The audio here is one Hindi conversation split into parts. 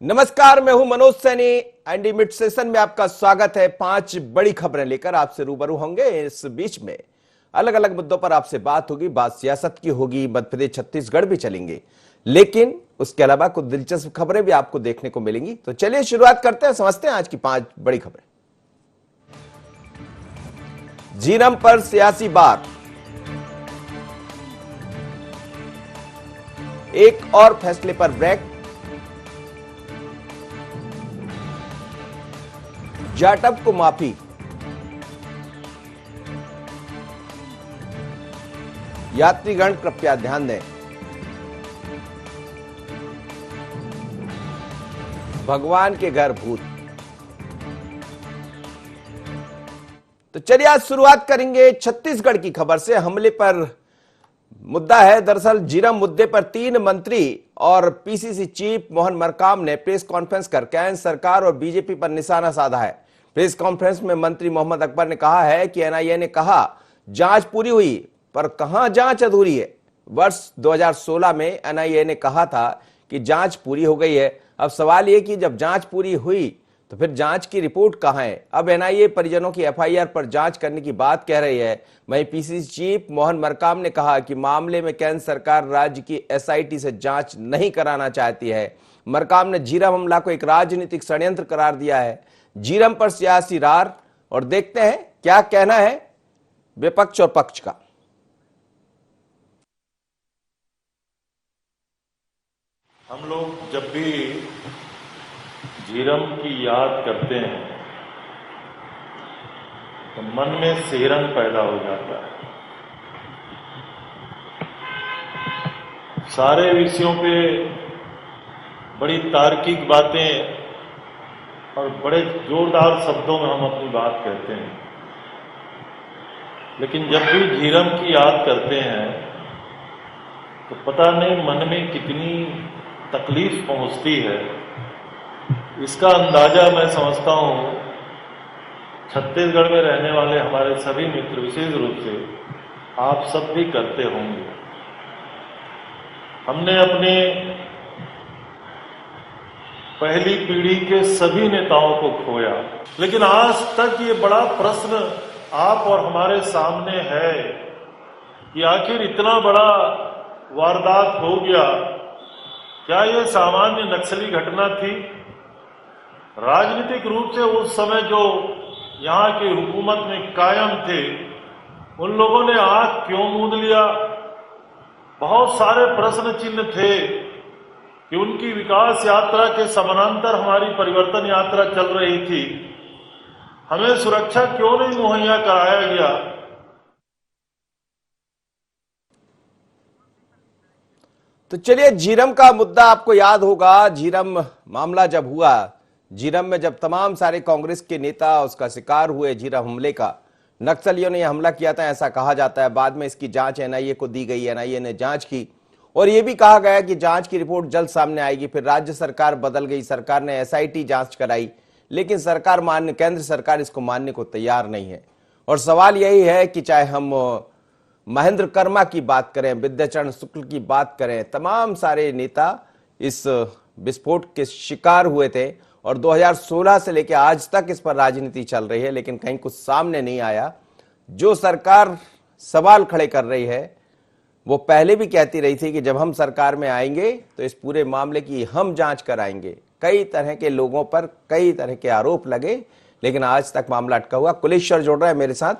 नमस्कार, मैं हूं Manoj Saini. Andy mid session में आपका स्वागत है। 5 बड़ी खबरें लेकर आपसे रूबरू होंगे। इस बीच में अलग अलग मुद्दों पर आपसे बात होगी। बात सियासत की होगी, मध्य प्रदेश छत्तीसगढ़ भी चलेंगे, लेकिन उसके अलावा कुछ दिलचस्प खबरें भी आपको देखने को मिलेंगी। तो चलिए शुरुआत करते हैं, समझते हैं आज की 5 बड़ी खबरें। झीरम पर सियासी बात, एक और फैसले पर ब्रेक। जाटव को माफी, यात्रीगण कृपया ध्यान दें। भगवान के घर भूत। तो चलिए आज शुरुआत करेंगे छत्तीसगढ़ की खबर से। हमले पर मुद्दा है दरअसल झीरम मुद्दे पर 3 मंत्री और पीसीसी चीफ मोहन मरकाम ने प्रेस कॉन्फ्रेंस कर केंद्र सरकार और बीजेपी पर निशाना साधा है। प्रेस कॉन्फ्रेंस में मंत्री मोहम्मद अकबर ने कहा है कि एनआईए ने कहा जांच पूरी हुई, पर कहां जांच अधूरी है। वर्ष 2016 में एनआईए ने कहा था कि जांच पूरी हो गई है। अब सवाल यह कि जब जांच पूरी हुई तो फिर जांच की रिपोर्ट कहां है। अब एनआईए परिजनों की एफआईआर पर जांच करने की बात कह रही है। वहीं पीसीसी चीफ मोहन मरकाम ने कहा कि मामले में केंद्र सरकार राज्य की एसआईटी से जांच नहीं कराना चाहती है। मरकाम ने झीरम हमला को एक राजनीतिक षड्यंत्र करार दिया है। झीरम पर सियासी रार, और देखते हैं क्या कहना है विपक्ष और पक्ष का। हम लोग जब भी झीरम की याद करते हैं तो मन में सिहरन पैदा हो जाता है। सारे विषयों पे बड़ी तार्किक बातें और बड़े जोरदार शब्दों में हम अपनी बात कहते हैं, लेकिन जब भी झीरम की याद करते हैं तो पता नहीं मन में कितनी तकलीफ पहुंचती है। इसका अंदाजा मैं समझता हूं छत्तीसगढ़ में रहने वाले हमारे सभी मित्र विशेष रूप से आप सब भी करते होंगे। हमने अपने पहली पीढ़ी के सभी नेताओं को खोया, लेकिन आज तक ये बड़ा प्रश्न आप और हमारे सामने है कि आखिर इतना बड़ा वारदात हो गया, क्या ये सामान्य नक्सली घटना थी? राजनीतिक रूप से उस समय जो यहाँ की हुकूमत में कायम थे उन लोगों ने आंख क्यों मूंद लिया? बहुत सारे प्रश्न चिन्ह थे कि उनकी विकास यात्रा के समानांतर हमारी परिवर्तन यात्रा चल रही थी। हमें सुरक्षा क्यों नहीं मुहैया कराया गया? तो चलिए, झीरम का मुद्दा आपको याद होगा। झीरम मामला जब हुआ, झीरम में जब तमाम सारे कांग्रेस के नेता उसका शिकार हुए, झीरम हमले का, नक्सलियों ने यह हमला किया था ऐसा कहा जाता है। बाद में इसकी जांच एनआईए को दी गई। एनआईए ने जांच की और यह भी कहा गया कि जांच की रिपोर्ट जल्द सामने आएगी। फिर राज्य सरकार बदल गई, सरकार ने एसआईटी जांच कराई, लेकिन केंद्र सरकार इसको मानने को तैयार नहीं है। और सवाल यही है कि चाहे हम महेंद्र कर्मा की बात करें, विद्याचरण शुक्ल की बात करें, तमाम सारे नेता इस विस्फोट के शिकार हुए थे और 2016 से लेकर आज तक इस पर राजनीति चल रही है, लेकिन कहीं कुछ सामने नहीं आया। जो सरकार सवाल खड़े कर रही है वो पहले भी कहती रही थी कि जब हम सरकार में आएंगे तो इस पूरे मामले की हम जांच कराएंगे। कई तरह के लोगों पर कई तरह के आरोप लगे, लेकिन आज तक मामला अटका हुआ। कुलेश्वर जोड़ रहा है मेरे साथ।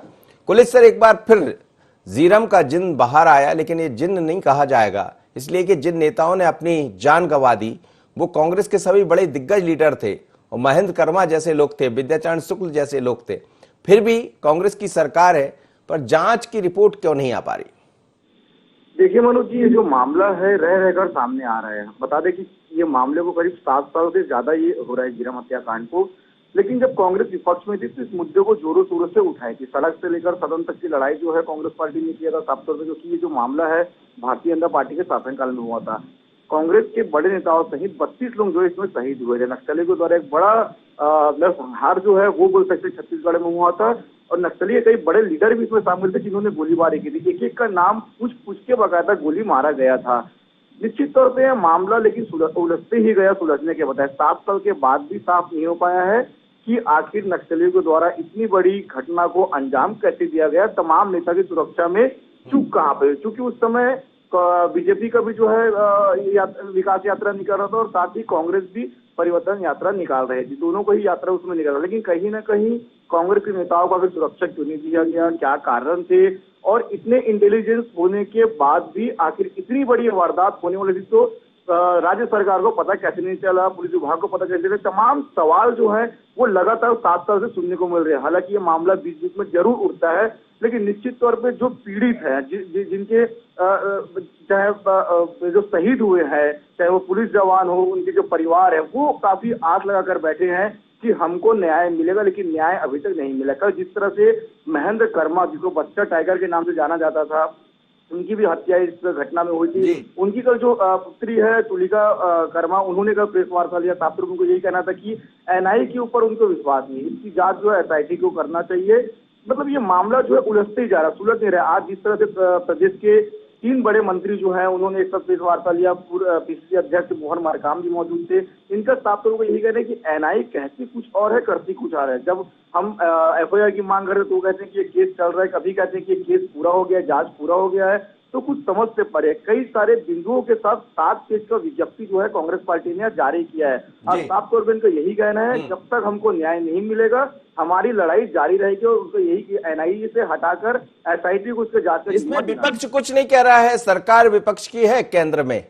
कुलेश्वर, एक बार फिर झीरम का जिन्न बाहर आया, लेकिन ये जिन्न नहीं कहा जाएगा, इसलिए कि जिन नेताओं ने अपनी जान गंवा दी वो कांग्रेस के सभी बड़े दिग्गज लीडर थे और महेंद्र कर्मा जैसे लोग थे, विद्याचरण शुक्ल जैसे लोग थे। फिर भी कांग्रेस की सरकार है, पर जांच की रिपोर्ट क्यों नहीं आ पा रही? देखिए मनोज जी, ये जो मामला है रह रहकर सामने आ रहा है। बता दें कि ये मामले को करीब 7 साल से ज्यादा ये हो रहा है झीरम हत्याकांड को, लेकिन जब कांग्रेस विपक्ष में थी तो इस मुद्दे को जोरों शोरों से उठाई थी। सड़क से लेकर सदन तक की लड़ाई जो है कांग्रेस पार्टी ने किया था साफ तौर पर, क्योंकि ये जो मामला है भारतीय जनता पार्टी के शासनकाल में हुआ था। कांग्रेस के बड़े नेताओं सहित 32 लोग जो इसमें शहीद हुए थे। नक्सलियों के द्वारा एक बड़ा हार जो है वो बोल सकते छत्तीसगढ़ में हुआ था। और नक्सली कई बड़े लीडर भी इसमें शामिल थे जिन्होंने गोलीबारी की थी। एक एक का नाम पूछ के बकायदा गोली मारा गया था। निश्चित तौर पे यह मामला लेकिन उलझते ही गया, सुलझने के बजाय 7 साल के बाद भी साफ नहीं हो पाया है कि आखिर नक्सलियों के द्वारा इतनी बड़ी घटना को अंजाम कैसे दिया गया। तमाम नेता की सुरक्षा में चूक कहाँ पे, क्योंकि उस समय बीजेपी का भी जो है विकास यात्रा निकल रहा था और साथ ही कांग्रेस भी परिवर्तन यात्रा निकाल रहे थे। दोनों को ही यात्रा उसमें निकल रहा, लेकिन कहीं ना कहीं कांग्रेस के नेताओं को अगर सुरक्षा क्यों नहीं दिया गया, क्या कारण थे? और इतने इंटेलिजेंस होने के बाद भी आखिर इतनी बड़ी वारदात होने वाली थी तो राज्य सरकार को पता कैसे नहीं चला, पुलिस विभाग को पता कैसे चला? तमाम सवाल जो है वो लगातार 7 साल से सुनने को मिल रहे हैं। हालांकि ये मामला बीच बीच में जरूर उठता है, लेकिन निश्चित तौर पे जो पीड़ित है, जिनके चाहे जो शहीद हुए हैं, चाहे वो पुलिस जवान हो, उनके जो परिवार है, वो काफी आस लगाकर बैठे हैं कि हमको न्याय मिलेगा, लेकिन न्याय अभी तक नहीं मिला। कल जिस तरह से महेंद्र कर्मा, जिसको बच्चा टाइगर के नाम से जाना जाता था, उनकी भी हत्या इस घटना में हुई थी। उनकी कल जो पुत्री है तुलिका कर्मा, उन्होंने कल प्रेस वार्ता लिया। साफ तौर पर उनको यही कहना था कि एनआईए के ऊपर उनको विश्वास नहीं, इसकी जांच जो है एसआईटी को करना चाहिए। मतलब ये मामला जो है उलझते ही जा रहा, सुलझ नहीं रहा। आज जिस तरह से प्रदेश के 3 बड़े मंत्री जो हैं उन्होंने एक साथ प्रेस वार्ता लिया, पीसीसी अध्यक्ष मोहन मरकाम भी मौजूद थे। इनका साफ तौर पर यही कहना है कि एनआईए कहती कुछ और है, करती कुछ और है। जब हम एफआईआर की मांग कर रहे तो वो कहते हैं कि ये केस चल रहा है, कभी कहते हैं कि ये केस पूरा हो गया, जांच पूरा हो गया है, तो कुछ समझ से परे कई सारे बिंदुओं के साथ 7 पेज का विज्ञप्ति जो है कांग्रेस पार्टी ने जारी किया है। और साफ तौर पर इनका यही कहना है जब तक हमको न्याय नहीं मिलेगा हमारी लड़ाई जारी रहेगी। और उनको यही कि एनआईए से हटाकर एसआईटी को उसके जांच। इसमें विपक्ष कुछ नहीं कह रहा है, सरकार विपक्ष की है केंद्र में।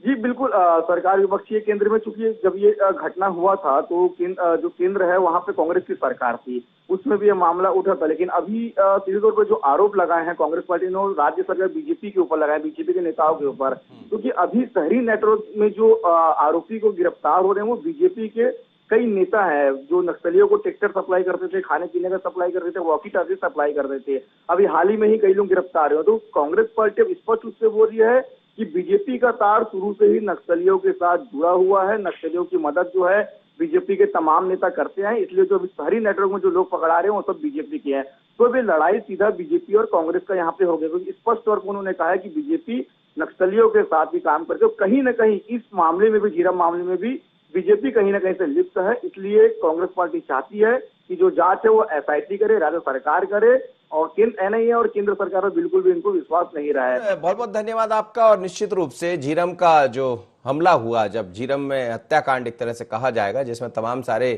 जी बिल्कुल, सरकार विपक्षी केंद्र में, चूंकि जब ये घटना हुआ था तो जो केंद्र है वहां पे कांग्रेस की सरकार थी, उसमें भी ये मामला उठा था। लेकिन अभी सीधे तौर पर जो आरोप लगाए हैं कांग्रेस पार्टी ने, राज्य सरकार बीजेपी के ऊपर लगाए, बीजेपी के नेताओं के ऊपर, क्योंकि अभी शहरी नेटवर्क में जो आरोपी को गिरफ्तार हो रहे हैं वो बीजेपी के कई नेता हैं जो नक्सलियों को ट्रैक्टर सप्लाई करते थे, खाने पीने का सप्लाई करते थे, वॉकी टॉकी सप्लाई करते थे। अभी हाल ही में ही कई लोग गिरफ्तार हुए। तो कांग्रेस पार्टी अब स्पष्ट रूप से बोल रही है कि बीजेपी का तार शुरू से ही नक्सलियों के साथ जुड़ा हुआ है। नक्सलियों की मदद जो है बीजेपी के तमाम नेता करते हैं, इसलिए जो शहरी नेटवर्क में जो लोग पकड़ा रहे हैं वो सब बीजेपी के हैं। तो वे लड़ाई सीधा बीजेपी और कांग्रेस का यहाँ पे हो गया, क्योंकि स्पष्ट तौर पर उन्होंने कहा है कि बीजेपी नक्सलियों के साथ भी काम करके कहीं ना कहीं इस मामले में भी, झीरम मामले में भी बीजेपी कहीं ना कहीं से लिप्त है। इसलिए कांग्रेस पार्टी चाहती है कि जो जांच है वो एसआईटी करे, राज्य सरकार करे, और एनआईए और केंद्र सरकार में बिल्कुल भी इनको विश्वास नहीं रहा है। बहुत बहुत धन्यवाद आपका। और निश्चित रूप से झीरम का जो हमला हुआ, जब झीरम में हत्याकांड एक तरह से कहा जाएगा, जिसमें तमाम सारे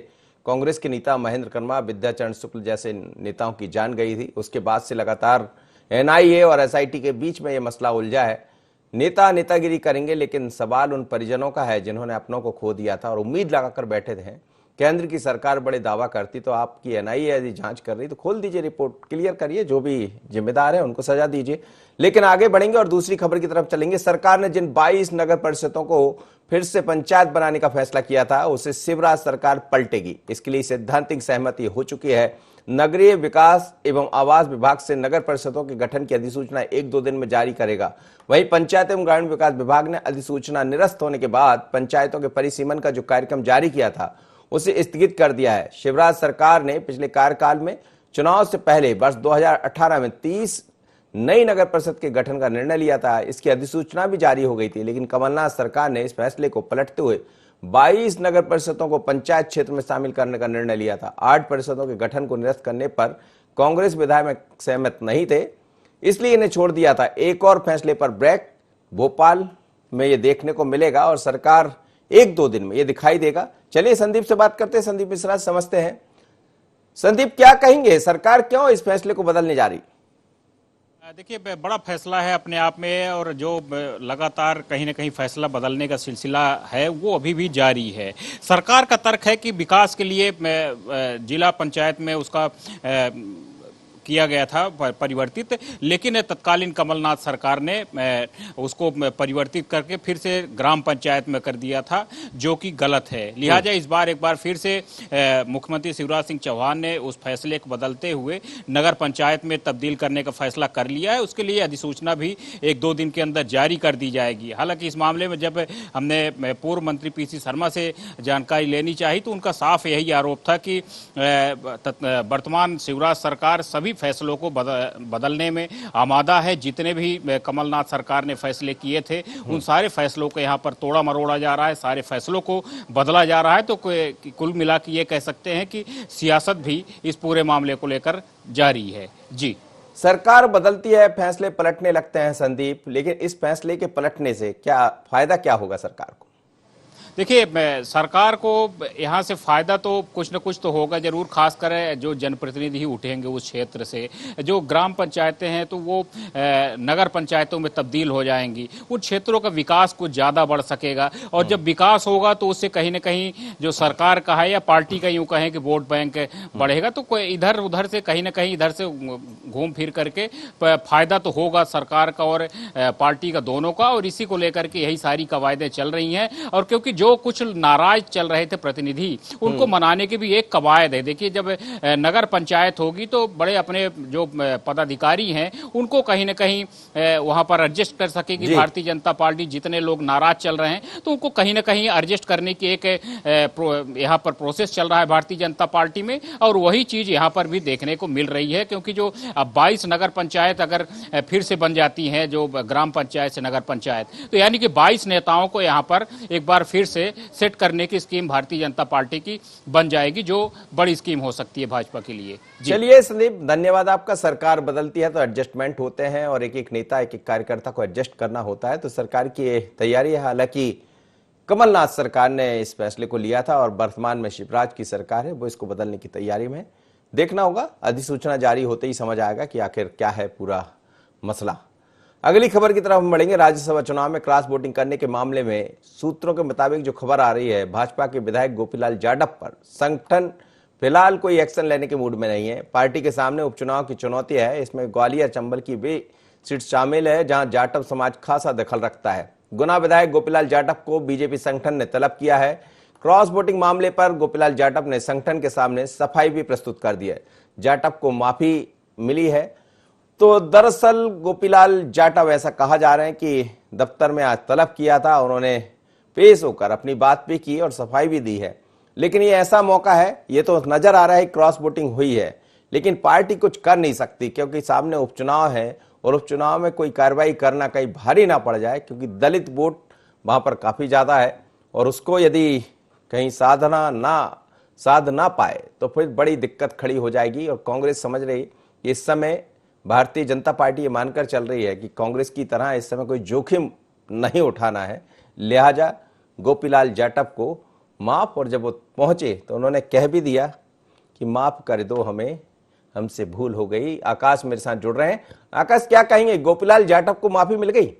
कांग्रेस के नेता महेंद्र कर्मा, विद्याचरण शुक्ल जैसे नेताओं की जान गई थी, उसके बाद से लगातार एनआईए और एसआईटी के बीच में यह मसला उलझा है। नेता नेतागिरी करेंगे, लेकिन सवाल उन परिजनों का है जिन्होंने अपनों को खो दिया था और उम्मीद लगाकर बैठे थे। केंद्र की सरकार बड़े दावा करती तो आपकी एनआईए यदि जांच कर रही तो खोल दीजिए, रिपोर्ट क्लियर करिए, जो भी जिम्मेदार है उनको सजा दीजिए। लेकिन आगे बढ़ेंगे और दूसरी खबर की तरफ चलेंगे। सरकार ने जिन 22 नगर परिषदों को फिर से पंचायत बनाने का फैसला किया था, उसे शिवराज सरकार पलटेगी। इसके लिए सैद्धांतिक सहमति हो चुकी है। नगरीय विकास एवं आवास विभाग से नगर परिषदों के गठन की अधिसूचना 1-2 दिन में जारी करेगा। वहीं पंचायत एवं ग्रामीण विकास विभाग ने अधिसूचना निरस्त होने के बाद पंचायतों के परिसीमन का जो कार्यक्रम जारी किया था उसे स्थगित कर दिया है। शिवराज सरकार ने पिछले कार्यकाल में चुनाव से पहले वर्ष 2018 में 30 नई नगर परिषद के गठन का निर्णय लिया था। इसकी अधिसूचना भी जारी हो गई थी, लेकिन कमलनाथ सरकार ने इस फैसले को पलटते हुए 22 नगर परिषदों को पंचायत क्षेत्र में शामिल करने का निर्णय लिया था। 8 परिषदों के गठन को निरस्त करने पर कांग्रेस विधायक सहमत नहीं थे, इसलिए इन्हें छोड़ दिया था। एक और फैसले पर ब्रेक भोपाल में ये देखने को मिलेगा और सरकार 1-2 दिन में ये दिखाई देगा। चलिए संदीप से बात करते हैं। संदीप मिश्रा समझते हैं। संदीप, क्या कहेंगे, सरकार क्यों इस फैसले को बदलने जा रही? देखिए, बड़ा फैसला है अपने आप में, और जो लगातार कहीं ना कहीं फैसला बदलने का सिलसिला है वो अभी भी जारी है। सरकार का तर्क है कि विकास के लिए जिला पंचायत में उसका किया गया था परिवर्तित, लेकिन तत्कालीन कमलनाथ सरकार ने उसको परिवर्तित करके फिर से ग्राम पंचायत में कर दिया था, जो कि गलत है। लिहाजा इस बार एक बार फिर से मुख्यमंत्री शिवराज सिंह चौहान ने उस फैसले को बदलते हुए नगर पंचायत में तब्दील करने का फैसला कर लिया है। उसके लिए अधिसूचना भी 1-2 दिन के अंदर जारी कर दी जाएगी। हालांकि इस मामले में जब हमने पूर्व मंत्री पीसी शर्मा से जानकारी लेनी चाहिए तो उनका साफ यही आरोप था कि वर्तमान शिवराज सरकार सभी फैसलों को बदलने में आमादा है। जितने भी कमलनाथ सरकार ने फैसले किए थे उन सारे फैसलों को यहाँ पर तोड़ा मरोड़ा जा रहा है, सारे फैसलों को बदला जा रहा है। तो कुल मिला के ये कह सकते हैं कि सियासत भी इस पूरे मामले को लेकर जारी है। जी, सरकार बदलती है, फैसले पलटने लगते हैं संदीप, लेकिन इस फैसले के पलटने से क्या फायदा क्या होगा सरकार को? देखिए, सरकार को यहाँ से फायदा तो कुछ न कुछ तो होगा जरूर, खासकर जो जनप्रतिनिधि उठेंगे उस क्षेत्र से। जो ग्राम पंचायतें हैं तो वो नगर पंचायतों में तब्दील हो जाएंगी, उन क्षेत्रों का विकास कुछ ज़्यादा बढ़ सकेगा। और जब विकास होगा तो उससे कहीं न कहीं जो सरकार का है या पार्टी का यूँ कहें कि वोट बैंक बढ़ेगा, तो कोई इधर उधर से कहीं न कहीं इधर से घूम फिर करके फायदा तो होगा सरकार का और पार्टी का, दोनों का। और इसी को लेकर के यही सारी कवायदें चल रही हैं। और क्योंकि जो कुछ नाराज चल रहे थे प्रतिनिधि, उनको मनाने की भी एक कवायद है। देखिए, जब नगर पंचायत होगी तो बड़े अपने जो पदाधिकारी हैं उनको कहीं न कहीं वहां पर एडजस्ट कर सकेगी भारतीय जनता पार्टी। जितने लोग नाराज चल रहे हैं तो उनको कहीं न कहीं एडजस्ट करने की एक यहाँ पर प्रोसेस चल रहा है भारतीय जनता पार्टी में। और वही चीज यहाँ पर भी देखने को मिल रही है, क्योंकि जो अब 22 नगर पंचायत अगर फिर से बन जाती हैं, जो ग्राम पंचायत से नगर पंचायत, तो यानी कि 22 नेताओं को यहाँ पर एक बार फिर से सेट करने की स्कीम भारतीय जनता पार्टी की बन जाएगी, जो बड़ी स्कीम हो सकती है भाजपा के लिए। चलिए संदीप, धन्यवाद आपका। सरकार बदलती है तो एडजस्टमेंट होते हैं और एक एक नेता, एक एक कार्यकर्ता को एडजस्ट करना होता है, तो सरकार की तैयारी है। हालांकि कमलनाथ सरकार ने इस फैसले को लिया था और वर्तमान में शिवराज की सरकार है, वो इसको बदलने की तैयारी में। देखना होगा, अधिसूचना जारी होते ही समझ आएगा कि आखिर क्या है पूरा मसला। अगली खबर की तरफ हम बढ़ेंगे। राज्यसभा चुनाव में क्रॉस वोटिंग करने के मामले में सूत्रों के मुताबिक जो खबर आ रही है, भाजपा के विधायक गोपीलाल जाटव पर संगठन फिलहाल कोई एक्शन लेने के मूड में नहीं है। पार्टी के सामने उपचुनाव की चुनौती है। इसमें ग्वालियर चंबल की वे सीट शामिल है जहां जाटव समाज खासा दखल रखता है। गुना विधायक गोपीलाल जाटव को बीजेपी संगठन ने तलब किया है। क्रॉस वोटिंग मामले पर गोपीलाल जाटव ने संगठन के सामने सफाई भी प्रस्तुत कर दी है। जाटव को माफी मिली है। तो दरअसल गोपीलाल जाटव, ऐसा कहा जा रहा है कि दफ्तर में आज तलब किया था, उन्होंने पेश होकर अपनी बात भी की और सफाई भी दी है। लेकिन ये ऐसा मौका है, ये तो नजर आ रहा है क्रॉस वोटिंग हुई है, लेकिन पार्टी कुछ कर नहीं सकती क्योंकि सामने उपचुनाव है और उपचुनाव में कोई कार्रवाई करना कहीं भारी ना पड़ जाए, क्योंकि दलित वोट वहां पर काफी ज्यादा है और उसको यदि कहीं साध ना पाए तो फिर बड़ी दिक्कत खड़ी हो जाएगी। और कांग्रेस समझ रही कि इस समय भारतीय जनता पार्टी ये मानकर चल रही है कि कांग्रेस की तरह इस समय कोई जोखिम नहीं उठाना है, लिहाजा गोपीलाल जाटव को माफ। और जब वो पहुंचे तो उन्होंने कह भी दिया कि माफ कर दो हमें, हमसे भूल हो गई। आकाश मेरे साथ जुड़ रहे हैं। आकाश, क्या कहेंगे, गोपीलाल जाटव को माफी मिल गई?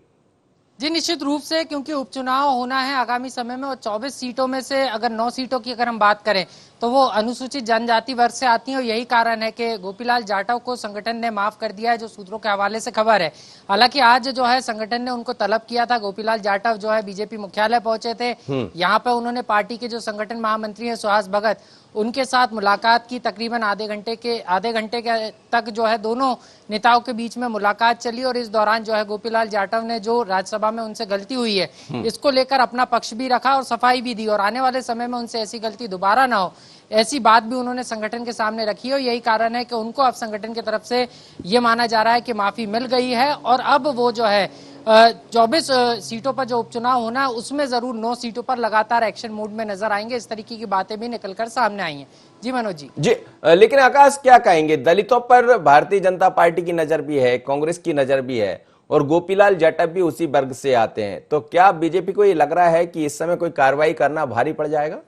जी निश्चित रूप से, क्योंकि उपचुनाव होना है आगामी समय में और 24 सीटों में से अगर 9 सीटों की अगर हम बात करें तो वो अनुसूचित जनजाति वर्ग से आती हैं और यही कारण है कि गोपीलाल जाटव को संगठन ने माफ कर दिया है, जो सूत्रों के हवाले से खबर है। हालांकि आज जो है संगठन ने उनको तलब किया था। गोपीलाल जाटव जो है बीजेपी मुख्यालय पहुंचे थे। यहाँ पे उन्होंने पार्टी के जो संगठन महामंत्री हैं सुहास भगत, उनके साथ मुलाकात की। तकरीबन आधे घंटे के तक जो है दोनों नेताओं के बीच में मुलाकात चली और इस दौरान जो है गोपीलाल जाटव ने जो राज्यसभा में उनसे गलती हुई है इसको लेकर अपना पक्ष भी रखा और सफाई भी दी और आने वाले समय में उनसे ऐसी गलती दोबारा ना हो, ऐसी बात भी उन्होंने संगठन के सामने रखी। और यही कारण है कि उनको अब संगठन की तरफ से ये माना जा रहा है कि माफी मिल गई है और अब वो जो है 24 सीटों पर जो उपचुनाव होना है उसमें जरूर 9 सीटों पर लगातार एक्शन मोड में नजर आएंगे। इस तरीके की बातें भी निकलकर सामने आई हैं। जी मनोज जी। लेकिन आकाश, क्या कहेंगे, दलितों पर भारतीय जनता पार्टी की नजर भी है, कांग्रेस की नजर भी है और गोपीलाल जाटव भी उसी वर्ग से आते हैं, तो क्या बीजेपी को ये लग रहा है कि इस समय कोई कार्रवाई करना भारी पड़ जाएगा?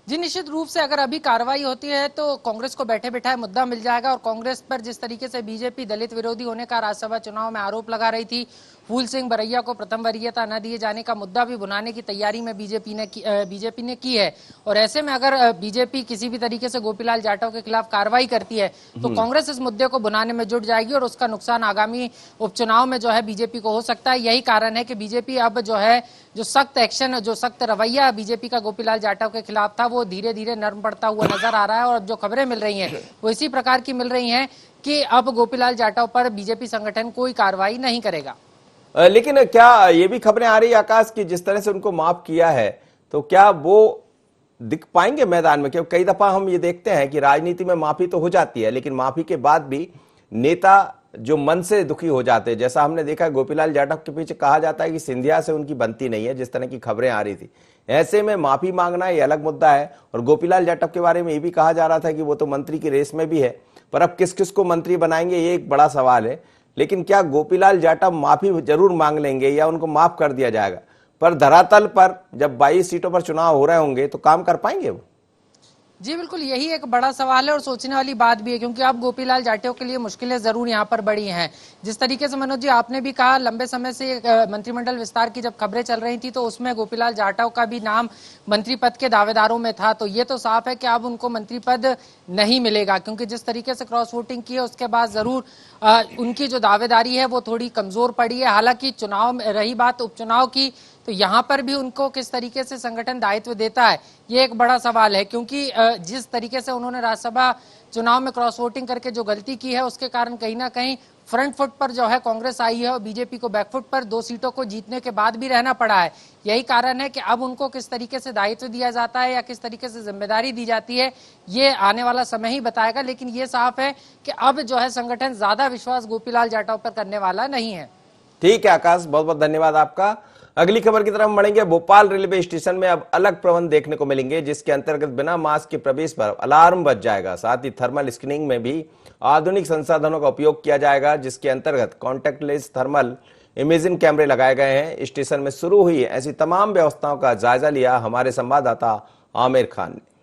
जी निश्चित रूप से, अगर अभी कार्रवाई होती है तो कांग्रेस को बैठे बैठाए मुद्दा मिल जाएगा और कांग्रेस पर जिस तरीके से बीजेपी दलित विरोधी होने का राज्यसभा चुनाव में आरोप लगा रही थी फूल सिंह बरैया को प्रथम वरीयता न दिए जाने का मुद्दा भी बुनाने की तैयारी में बीजेपी ने की है। और ऐसे में अगर बीजेपी किसी भी तरीके से गोपीलाल जाटव के खिलाफ कार्रवाई करती है तो कांग्रेस इस मुद्दे को बुनाने में जुट जाएगी और उसका नुकसान आगामी उपचुनाव में जो है बीजेपी को हो सकता है। यही कारण है कि बीजेपी अब जो है जो सख्त एक्शन, जो सख्त रवैया बीजेपी का गोपीलाल जाटव के खिलाफ था, वो धीरे धीरे नरम पड़ता हुआ नजर आ रहा है। और अब जो खबरें मिल रही हैं वो इसी प्रकार की मिल रही हैं कि अब गोपीलाल जाटव पर बीजेपी संगठन कोई कार्रवाई नहीं करेगा। लेकिन क्या ये भी खबरें आ रही है आकाश कि जिस तरह से उनको माफ किया है तो क्या वो दिख पाएंगे मैदान में? क्योंकि कई दफा हम ये देखते हैं कि राजनीति में माफी तो हो जाती है लेकिन माफी के बाद भी नेता जो मन से दुखी हो जाते हैं, जैसा हमने देखा गोपीलाल जाटव के पीछे कहा जाता है कि सिंधिया से उनकी बनती नहीं है, जिस तरह की खबरें आ रही थी। ऐसे में माफी मांगना ये अलग मुद्दा है। और गोपीलाल जाटव के बारे में ये भी कहा जा रहा था कि वो तो मंत्री की रेस में भी है, पर अब किस किस को मंत्री बनाएंगे ये एक बड़ा सवाल है। लेकिन क्या गोपीलाल जाटव माफी जरूर मांग लेंगे या उनको माफ कर दिया जाएगा? पर धरातल पर जब 22 सीटों पर चुनाव हो रहे होंगे तो काम कर पाएंगे वो? जी बिल्कुल, यही एक बड़ा सवाल है और सोचने वाली बात भी है, क्योंकि अब गोपीलाल जाटव के लिए मुश्किलें जरूर यहाँ पर बड़ी हैं। जिस तरीके से मनोज जी आपने भी कहा, लंबे समय से मंत्रिमंडल विस्तार की जब खबरें चल रही थी तो उसमें गोपीलाल जाटव का भी नाम मंत्री पद के दावेदारों में था। तो ये तो साफ है कि अब उनको मंत्री पद नहीं मिलेगा, क्योंकि जिस तरीके से क्रॉस वोटिंग की है उसके बाद जरूर उनकी जो दावेदारी है वो थोड़ी कमजोर पड़ी है। हालांकि चुनाव में रही बात उपचुनाव की, तो यहाँ पर भी उनको किस तरीके से संगठन दायित्व देता है ये एक बड़ा सवाल है, क्योंकि जिस तरीके से उन्होंने राज्यसभा चुनाव में क्रॉस वोटिंग करके जो गलती की है उसके कारण कहीं ना कहीं फ्रंट फुट पर जो है कांग्रेस आई है और बीजेपी को बैकफुट पर 2 सीटों को जीतने के बाद भी रहना पड़ा है। यही कारण है कि अब उनको किस तरीके से दायित्व दिया जाता है या किस तरीके से जिम्मेदारी दी जाती है ये आने वाला समय ही बताएगा। लेकिन ये साफ है कि अब जो है संगठन ज्यादा विश्वास गोपीलाल जाटव पर करने वाला नहीं है। ठीक है आकाश, बहुत बहुत धन्यवाद आपका। अगली खबर की तरफ बढ़ेंगे। भोपाल रेलवे स्टेशन में अब अलग प्रबंध देखने को मिलेंगे, जिसके अंतर्गत बिना मास्क के प्रवेश पर अलार्म बज जाएगा। साथ ही थर्मल स्क्रीनिंग में भी आधुनिक संसाधनों का उपयोग किया जाएगा, जिसके अंतर्गत कॉन्टैक्टलेस थर्मल इमेजिंग कैमरे लगाए गए हैं। स्टेशन में शुरू हुई ऐसी तमाम व्यवस्थाओं का जायजा लिया हमारे संवाददाता आमिर खान ने।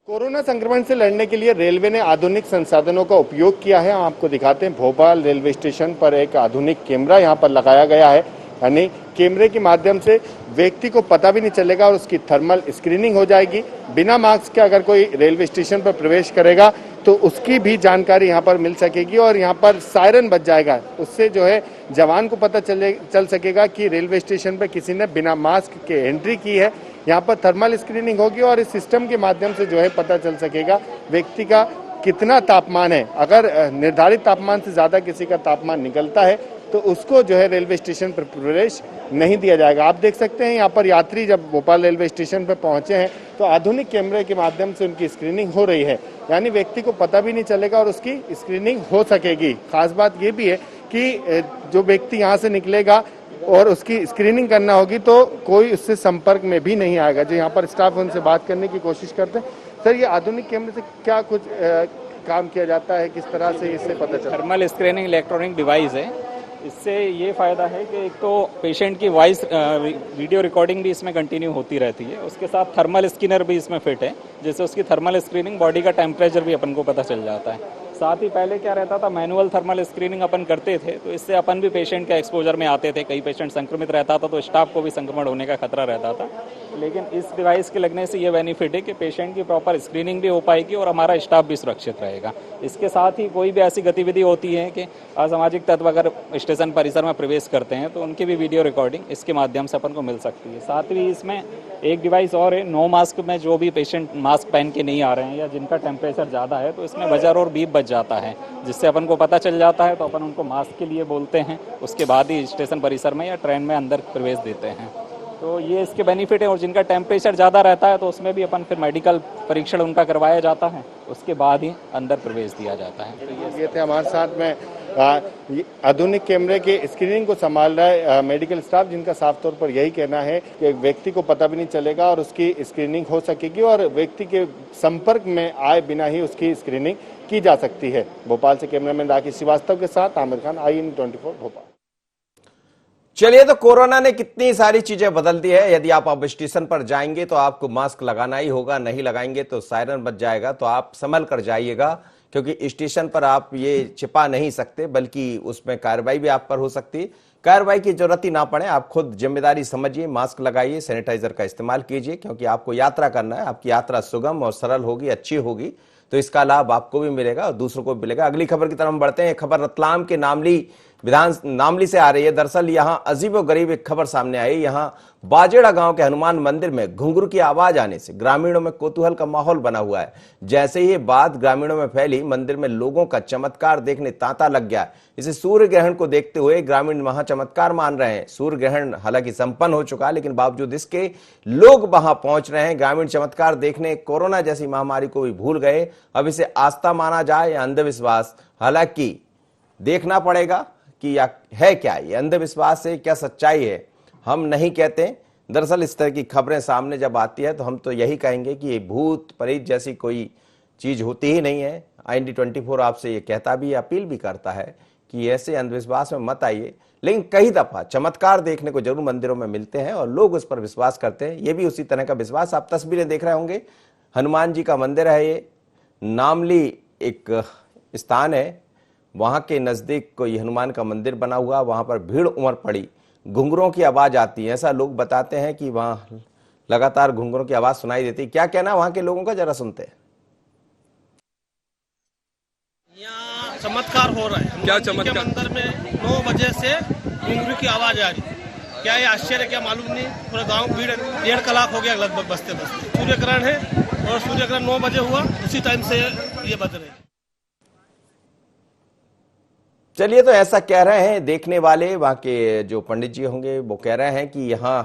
कोरोना संक्रमण से लड़ने के लिए रेलवे ने आधुनिक संसाधनों का उपयोग किया है। आपको दिखाते हैं, भोपाल रेलवे स्टेशन पर एक आधुनिक कैमरा यहाँ पर लगाया गया है, यानी कैमरे के माध्यम से व्यक्ति को पता भी नहीं चलेगा और उसकी थर्मल स्क्रीनिंग हो जाएगी। बिना मास्क के अगर कोई रेलवे स्टेशन पर प्रवेश करेगा तो उसकी भी जानकारी यहाँ पर मिल सकेगी और यहाँ पर सायरन बज जाएगा। उससे जो है जवान को पता चल सकेगा कि रेलवे स्टेशन पर किसी ने बिना मास्क के एंट्री की है। यहाँ पर थर्मल स्क्रीनिंग होगी और इस सिस्टम के माध्यम से जो है पता चल सकेगा व्यक्ति का कितना तापमान है। अगर निर्धारित तापमान से ज्यादा किसी का तापमान निकलता है तो उसको जो है रेलवे स्टेशन पर प्रवेश नहीं दिया जाएगा। आप देख सकते हैं यहाँ पर यात्री जब भोपाल रेलवे स्टेशन पर पहुंचे हैं तो आधुनिक कैमरे के माध्यम से उनकी स्क्रीनिंग हो रही है, यानी व्यक्ति को पता भी नहीं चलेगा और उसकी स्क्रीनिंग हो सकेगी। खास बात ये भी है कि जो व्यक्ति यहाँ से निकलेगा और उसकी स्क्रीनिंग करना होगी तो कोई उससे संपर्क में भी नहीं आएगा। जो यहाँ पर स्टाफ उनसे बात करने की कोशिश करते हैं। सर, ये आधुनिक कैमरे से क्या कुछ काम किया जाता है, किस तरह से इससे पता चलता है? थर्मल स्क्रीनिंग इलेक्ट्रॉनिक डिवाइस है। इससे ये फ़ायदा है कि एक तो पेशेंट की वॉइस वीडियो रिकॉर्डिंग भी इसमें कंटिन्यू होती रहती है, उसके साथ थर्मल स्कैनर भी इसमें फिट है, जिससे उसकी थर्मल स्क्रीनिंग, बॉडी का टेम्परेचर भी अपन को पता चल जाता है। साथ ही पहले क्या रहता था, मैनुअल थर्मल स्क्रीनिंग अपन करते थे तो इससे अपन भी पेशेंट के एक्सपोजर में आते थे। कई पेशेंट संक्रमित रहता था तो स्टाफ को भी संक्रमण होने का खतरा रहता था। लेकिन इस डिवाइस के लगने से ये बेनिफिट है कि पेशेंट की प्रॉपर स्क्रीनिंग भी हो पाएगी और हमारा स्टाफ भी सुरक्षित रहेगा। इसके साथ ही कोई भी ऐसी गतिविधि होती है कि असामाजिक तत्व अगर स्टेशन परिसर में प्रवेश करते हैं तो उनकी भी वीडियो रिकॉर्डिंग इसके माध्यम से अपन को मिल सकती है। साथ ही इसमें एक डिवाइस और है, नो मास्क में जो भी पेशेंट मास्क पहन के नहीं आ रहे हैं या जिनका टेम्परेचर ज़्यादा है तो इसमें बजर और बीप बज जाता है, जिससे अपन को पता चल जाता है तो अपन उनको मास्क के लिए बोलते हैं, उसके बाद ही स्टेशन परिसर में या ट्रेन में अंदर प्रवेश देते हैं। तो ये इसके बेनिफिट है। और जिनका टेम्परेचर ज़्यादा रहता है तो उसमें भी अपन फिर मेडिकल परीक्षण उनका करवाया जाता है, उसके बाद ही अंदर प्रवेश दिया जाता है। तो ये थे हमारे साथ में आधुनिक कैमरे के स्क्रीनिंग को संभाल रहा है मेडिकल स्टाफ, जिनका साफ तौर पर यही कहना है कि व्यक्ति को पता भी नहीं चलेगा और उसकी स्क्रीनिंग हो सकेगी और व्यक्ति के संपर्क में आए बिना ही उसकी स्क्रीनिंग की जा सकती है। भोपाल से कैमरामैन राकेश श्रीवास्तव के साथ आमिर खान, IN24 भोपाल। चलिए, तो कोरोना ने कितनी सारी चीजें बदल दी है। यदि आप अब स्टेशन पर जाएंगे तो आपको मास्क लगाना ही होगा, नहीं लगाएंगे तो सायरन बज जाएगा। तो आप संभल कर जाइएगा, क्योंकि स्टेशन पर आप ये छिपा नहीं सकते, बल्कि उसमें कार्रवाई भी आप पर हो सकती है। कार्रवाई की जरूरत ही ना पड़े, आप खुद जिम्मेदारी समझिए, मास्क लगाइए, सैनिटाइजर का इस्तेमाल कीजिए, क्योंकि आपको यात्रा करना है। आपकी यात्रा सुगम और सरल होगी, अच्छी होगी, तो इसका लाभ आपको भी मिलेगा और दूसरों को भी मिलेगा। अगली खबर की तरफ हम बढ़ते हैं। खबर रतलाम के नामली से आ रही है। दरअसल यहां अजीबोगरीब एक खबर सामने आई। यहां बाजेड़ा गांव के हनुमान मंदिर में घुंघरू की आवाज आने से ग्रामीणों में कौतूहल का माहौल बना हुआ है। जैसे ही ये बात ग्रामीणों में फैली, मंदिर में लोगों का चमत्कार देखने तांता लग गया। इसे सूर्य ग्रहण को देखते हुए ग्रामीण वहां चमत्कार मान रहे हैं। सूर्य ग्रहण हालांकि संपन्न हो चुका, लेकिन बावजूद इसके लोग वहां पहुंच रहे हैं ग्रामीण चमत्कार देखने। कोरोना जैसी महामारी को भी भूल गए। अब इसे आस्था माना जाए या अंधविश्वास, हालांकि देखना पड़ेगा कि है क्या ये अंधविश्वास है, क्या सच्चाई है, हम नहीं कहते। दरअसल इस तरह की खबरें सामने जब आती है तो हम तो यही कहेंगे कि ये भूत प्रेत जैसी कोई चीज होती ही नहीं है। IND24 आपसे ये कहता भी, अपील भी करता है कि ऐसे अंधविश्वास में मत आइए। लेकिन कई दफा चमत्कार देखने को जरूर मंदिरों में मिलते हैं और लोग उस पर विश्वास करते हैं। ये भी उसी तरह का विश्वास। आप तस्वीरें देख रहे होंगे, हनुमान जी का मंदिर है ये। नामली एक स्थान है, वहां के नजदीक कोई हनुमान का मंदिर बना हुआ, वहां पर भीड़ उमड़ पड़ी। घुंघरों की आवाज आती है, ऐसा लोग बताते हैं कि वहां लगातार घुंघरों की आवाज सुनाई देती है। क्या कहना वहां के लोगों का, जरा सुनते हैं। यहाँ चमत्कार हो रहा है। क्या हनुमान जी के चमत्कार? मंदिर में 9 बजे से घुंघरू की आवाज आ रही है। क्या ये आश्चर्य, क्या मालूम नहीं। पूरा गांव भीड़ 1.5 कलाक हो गया लगभग बजते बजते। सूर्य ग्रहण है और सूर्य ग्रहण 9 बजे हुआ, उसी टाइम से ये बज रहे हैं। चलिए, तो ऐसा कह रहे हैं देखने वाले, वहां के जो पंडित जी होंगे वो कह रहे हैं कि यहाँ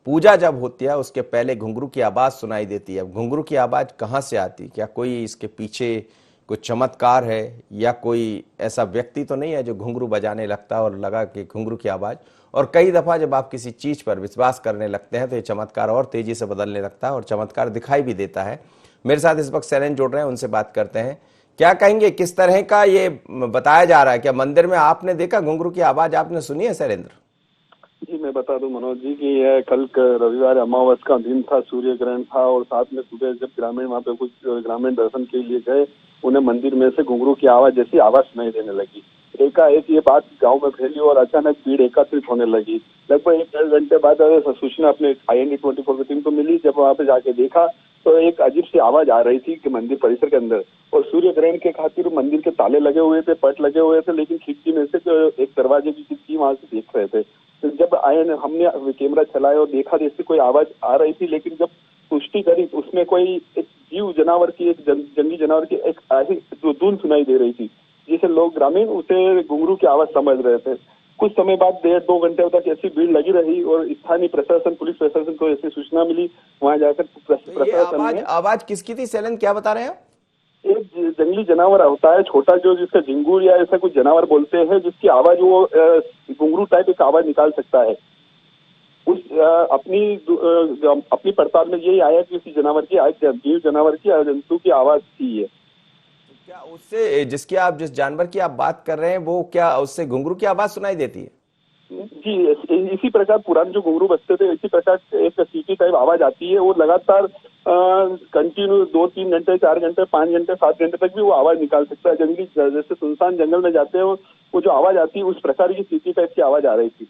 पूजा जब होती है उसके पहले घुंघरू की आवाज सुनाई देती है। अब घुंघरू की आवाज कहां से आती, क्या कोई इसके पीछे कुछ चमत्कार है, या कोई ऐसा व्यक्ति तो नहीं है जो घुंघरू बजाने लगता है और लगा कि घुंघरू की आवाज। और कई दफा जब आप किसी चीज पर विश्वास करने लगते हैं तो ये चमत्कार और तेजी से बदलने लगता है और चमत्कार दिखाई भी देता है। मेरे साथ इस वक्त सैलन जुड़ रहे हैं, उनसे बात करते हैं। क्या कहेंगे, किस तरह का ये बताया जा रहा है? क्या मंदिर में आपने देखा घुंघरू की आवाज, आपने सुनी है शैलेंद्र? जी मैं बता दूं मनोज जी कि यह कल रविवार अमावस का दिन था, सूर्य ग्रहण था और साथ में सुबह जब ग्रामीण वहाँ पे कुछ ग्रामीण दर्शन के लिए गए, उन्हें मंदिर में से घुंघरू की आवाज जैसी आवाज सुनाई देने लगी। एकाएक ये बात गांव में फैली और अचानक भीड़ एकत्रित होने लगी। लगभग 1-1.5 घंटे बाद सूचना अपने IND24 की टीम को मिली। जब वहाँ पे जाके देखा तो एक अजीब सी आवाज आ रही थी कि मंदिर परिसर के अंदर, और सूर्य ग्रहण के खातिर मंदिर के ताले लगे हुए थे, पट लगे हुए थे, लेकिन खिड़की में से एक दरवाजे की खिड़की वहां से देख रहे थे। तो जब आए हमने कैमरा चलाया और देखा जैसे कोई आवाज आ रही थी, लेकिन जब पुष्टि करी उसमें कोई एक जीव जानवर की, एक जंगली जानवर की एक ऐसी जो धुन सुनाई दे रही थी, जिसे लोग ग्रामीण उसे घुंघरू की आवाज समझ रहे थे। कुछ समय बाद 1.5-2 घंटे तक ऐसी भीड़ लगी रही और स्थानीय प्रशासन, पुलिस प्रशासन को ऐसी सूचना मिली। वहां जाकर प्रशासन ने, आवाज किसकी थी शैलेंद्र, क्या बता रहे हैं? एक जंगली जानवर होता है छोटा, जो जिसका झिंगुर या ऐसा कुछ जानवर बोलते हैं, जिसकी आवाज वो घुंघरू टाइप एक आवाज निकाल सकता है। उस अपनी पड़ताल में यही आया कि उसी जानवर की, जीव जानवर की, जंतु की आवाज थी ये। क्या उससे, जिस जानवर की आप बात कर रहे हैं, वो क्या उससे घुंघरू की आवाज सुनाई देती है? जी इसी प्रकार पुराने जो घुंघरू बजते थे, इसी प्रकार एक सीटी टाइप आवाज आती है। वो लगातार कंटिन्यू 2-3 घंटे, 4 घंटे, 5 घंटे, 7 घंटे तक भी वो आवाज निकाल सकता है। जंगली, जैसे सुनसान जंगल में जाते हैं वो जो आवाज आती है, उस प्रकार की सीटी टाइप की आवाज आ रही थी।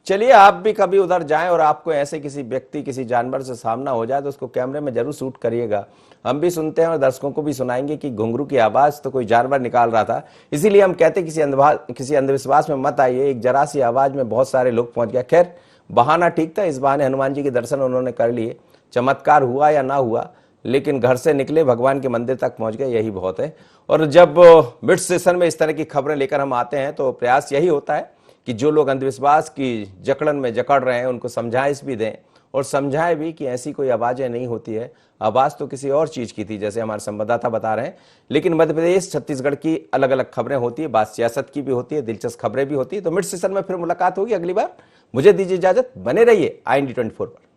चलिए, आप भी कभी उधर जाएं और आपको ऐसे किसी व्यक्ति, किसी जानवर से सामना हो जाए तो उसको कैमरे में जरूर शूट करिएगा। हम भी सुनते हैं और दर्शकों को भी सुनाएंगे कि घुंघरू की आवाज तो कोई जानवर निकाल रहा था। इसीलिए हम कहते किसी अंधविश्वास में मत आइए। एक जरा सी आवाज में बहुत सारे लोग पहुंच गए। खैर, बहाना ठीक था, इस बहाने हनुमान जी के दर्शन उन्होंने कर लिए। चमत्कार हुआ या ना हुआ, लेकिन घर से निकले, भगवान के मंदिर तक पहुंच गए, यही बहुत है। और जब मिड सेशन में इस तरह की खबरें लेकर हम आते हैं तो प्रयास यही होता है कि जो लोग अंधविश्वास की जकड़न में जकड़ रहे हैं उनको समझाइश भी दें और समझाएं भी कि ऐसी कोई आवाजें नहीं होती है। आवाज तो किसी और चीज की थी, जैसे हमारे संवाददाता बता रहे हैं। लेकिन मध्य प्रदेश, छत्तीसगढ़ की अलग अलग खबरें होती है, बात सियासत की भी होती है, दिलचस्प खबरें भी होती है। तो मिड सेशन में फिर मुलाकात होगी अगली बार। मुझे दीजिए इजाजत, बने रहिए IND24 पर।